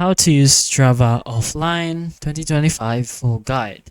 How to use Strava Offline 2025 full guide.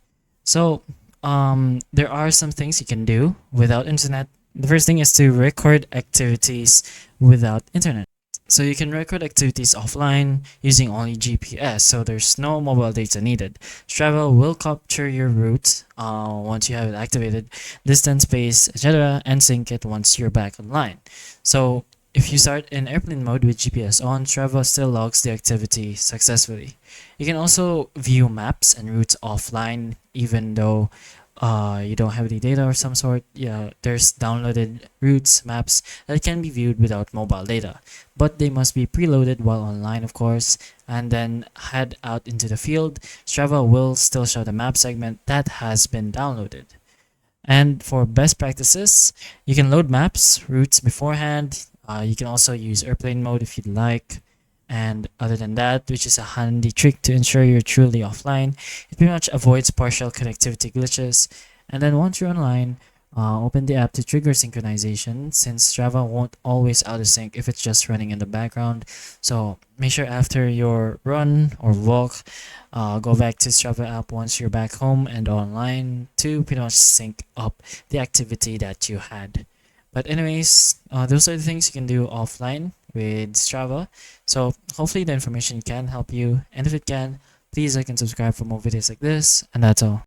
So, there are some things you can do without internet. The first thing is to record activities without internet. So you can record activities offline using only GPS, so there's no mobile data needed. Strava will capture your route once you have it activated, distance, pace, etc., and sync it once you're back online. So if you start in airplane mode with GPS on, Strava still logs the activity successfully. You can also view maps and routes offline even though you don't have any data or some sort. Yeah, there's downloaded routes, maps that can be viewed without mobile data, but they must be preloaded while online, of course, and then head out into the field. Strava will still show the map segment that has been downloaded. And for best practices, you can load maps, routes beforehand. You can also use airplane mode if you'd like. And other than that, which is a handy trick to ensure you're truly offline, it pretty much avoids partial connectivity glitches. And then once you're online, open the app to trigger synchronization since Strava won't always out of sync if it's just running in the background. So make sure after your run or walk, go back to Strava app once you're back home and online to pretty much sync up the activity that you had. But anyways, those are the things you can do offline with Strava. So hopefully the information can help you. And if it can, please like and subscribe for more videos like this. And that's all.